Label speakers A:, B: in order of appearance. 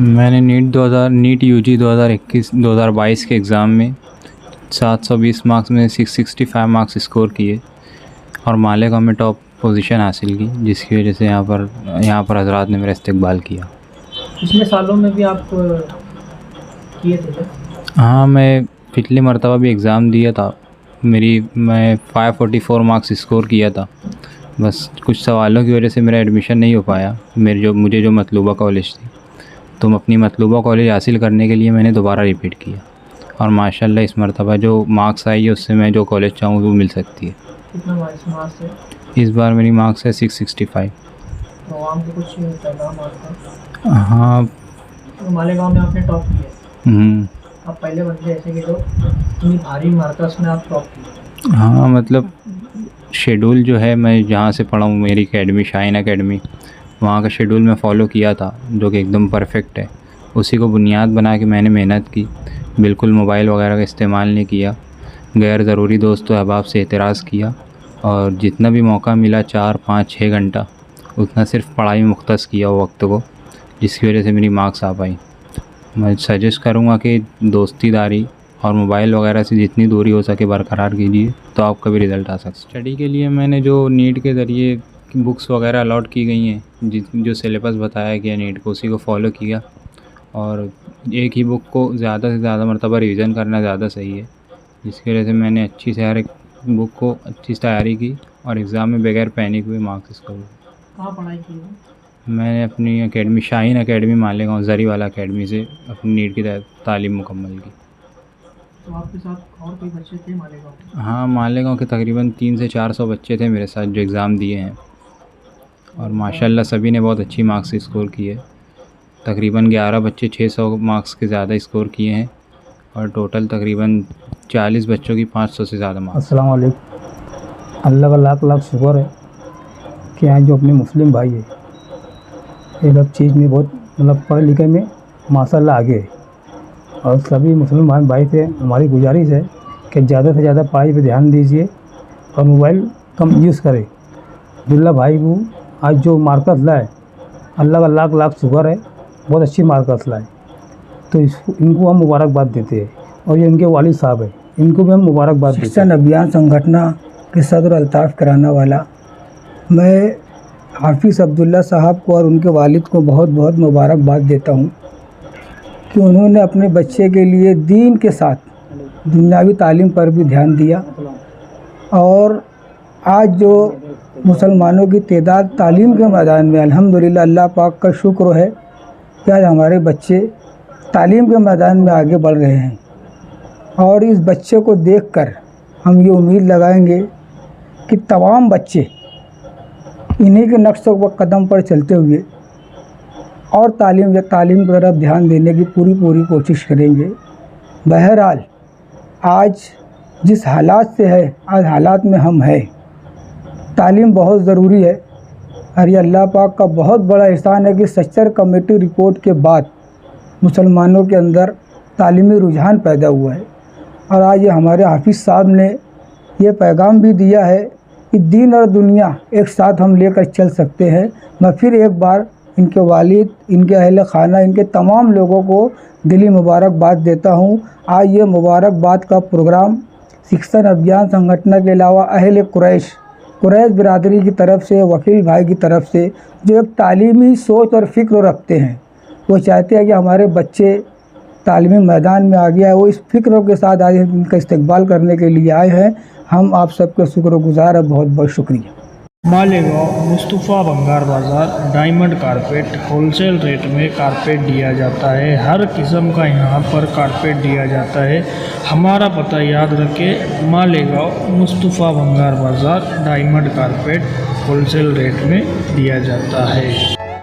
A: मैंने NEET UG 2021-2022 के exam में 720 मार्क्स में 665 मार्क्स स्कोर किए और मालेगांव में टॉप पोजीशन हासिल की, जिसकी वजह से यहाँ पर हजरात ने मेरा इस्तकबाल किया।
B: पिछले सालों में भी आप किए थे क्या?
A: हाँ, मैं पिछली मरतबा भी एग्ज़ाम दिया था। मैं 544 मार्क्स स्कोर किया था। बस कुछ सवालों की वजह से मेरा एडमिशन नहीं हो पाया मुझे जो मतलूबा कॉलेज थी। तो अपनी मतलूबा कॉलेज हासिल करने के लिए मैंने दोबारा रिपीट किया और माशाल्लाह इस मरतबा जो मार्क्स आई है उससे मैं जो कॉलेज चाहूँ वो मिल सकती है।
B: कितना मार्क्स है?
A: इस बार मेरी मार्क्स है 665।
B: तो आवाम को कुछ पैगाम आपका?
A: हाँ,
B: तो मालेगांव में आपने टॉप किया। आप पहले बंदे ऐसे कि जो इतनी भारी मार्क्स में आप टॉप किए।
A: हाँ, मतलब शेड्यूल जो है, मैं जहाँ से पढ़ा हूँ, मेरी अकेडमी शाइन अकेडमी, वहाँ का शेड्यूल मैं फ़ॉलो किया था जो कि एकदम परफेक्ट है। उसी को बुनियाद बना के मैंने मेहनत की, बिल्कुल मोबाइल वगैरह का इस्तेमाल नहीं किया, गैर ज़रूरी दोस्तों अहबाब से एतराज़ किया और जितना भी मौका मिला 4, 5, 6 घंटा उतना सिर्फ पढ़ाई में मुख्तस किया वो वक्त को, जिसकी वजह से मेरी मार्क्स आ पाई। मैं सजेस्ट करूँगा कि दोस्तीदारी और मोबाइल वगैरह से जितनी दूरी हो सके बरकरार कीजिए, तो आपका भी रिज़ल्ट आ सकता है। स्टडी के लिए मैंने जो नीट के ज़रिए बुक्स वगैरह अलॉट की गई हैं, जो सिलेबस बताया गया नीट को, उसी को फॉलो किया और एक ही बुक को ज़्यादा से ज़्यादा मरतबा रिवीजन करना ज़्यादा सही है, जिसकी वजह से मैंने अच्छी से हर एक बुक को अच्छी से तैयारी की और एग्ज़ाम में बगैर पैनिक हुए मार्क्स स्कोर हुए।
B: कहाँ पढ़ाई की है?
A: मैंने अपनी academy shine academy Malegaon Zariwala academy से अपनी नीट की तालीम मुकम्मल की।
B: तो आपके साथ और कोई बच्चे थे मालेगांव?
A: हाँ, मालेगांव के तकरीबन 300 से 400 बच्चे थे मेरे साथ जो एग्ज़ाम दिए हैं और माशाल्लाह सभी ने बहुत अच्छी मार्क्स स्कोर किए। तकरीबन 11 बच्चे 600 मार्क्स के ज़्यादा स्कोर किए हैं और टोटल तकरीबन 40 बच्चों की 500 से ज़्यादा मार्क्स।
C: अस्सलाम वालेकुम। अल्लाह का लाख लाख शुक्र है कि यहाँ जो अपने मुस्लिम भाई है एक अब चीज़ में बहुत मतलब पढ़े लिखे में माशाल्लाह आगे है और सभी मुस्लिम भाई से हमारी गुजारिश है कि ज़्यादा से ज़्यादा पढ़ाई पे ध्यान दीजिए और मोबाइल कम यूज़ करें। अब्दुल्ला भाई को आज जो मार्क्स लाए, अल्लाह का लाख लाख शुक्र है, बहुत अच्छी मार्क्स लाए, तो इनको हम मुबारकबाद देते हैं और ये इनके वालिद साहब हैं, इनको भी हम मुबारकबाद देते हैं।
D: शिक्षण अभियान संगठन के सदर अल्ताफ़ कराना वाला मैं हाफिज़ अब्दुल्ला साहब को और उनके वालिद को बहुत बहुत मुबारकबाद देता हूँ कि उन्होंने अपने बच्चे के लिए दीन के साथ दुनियावी तालीम पर भी ध्यान दिया और आज जो मुसलमानों की तादाद तालीम के मैदान में अल्हम्दुलिल्लाह अल्लाह पाक का शुक्र है कि आज हमारे बच्चे तालीम के मैदान में आगे बढ़ रहे हैं और इस बच्चे को देखकर हम ये उम्मीद लगाएंगे कि तमाम बच्चे इन्हीं के नक्श कदम पर चलते हुए और तालीम की तरफ ध्यान देने की पूरी कोशिश करेंगे। बहरहाल आज जिस हालात से है, आज हालात में हम हैं, तालीम बहुत ज़रूरी है और ये अल्लाह पाक का बहुत बड़ा एहसान है कि सच्चर कमेटी रिपोर्ट के बाद मुसलमानों के अंदर तालीमी रुझान पैदा हुआ है और आज ये हमारे हाफिज़ साहब ने ये पैगाम भी दिया है कि दीन और दुनिया एक साथ हम लेकर चल सकते हैं। मैं फिर एक बार इनके वालिद, इनके अहल खाना, इनके तमाम लोगों को दिली मुबारकबाद देता हूँ। आज ये मुबारकबाद का प्रोग्राम शिक्षण अभियान संगठन के अलावा अहल कुरैश बिरादरी की तरफ से, वकील भाई की तरफ से जो एक तालीमी सोच और फ़िक्र रखते हैं, वो चाहते हैं कि हमारे बच्चे तालीमी मैदान में आ गया है, वो इस फ़िक्र के साथ आज इनका इस्तकबाल करने के लिए आए हैं। हम आप सबके शुक्रगुजार हैं, बहुत बहुत शुक्रिया।
E: मालेगांव मुस्तफ़ा भंगार बाज़ार डायमंड कारपेट होलसेल रेट में कारपेट दिया जाता है। हर किस्म का यहाँ पर कारपेट दिया जाता है। हमारा पता याद रखें, मालेगांव मुस्तफ़ा भंगार बाज़ार डायमंड कारपेट होलसेल रेट में दिया जाता है।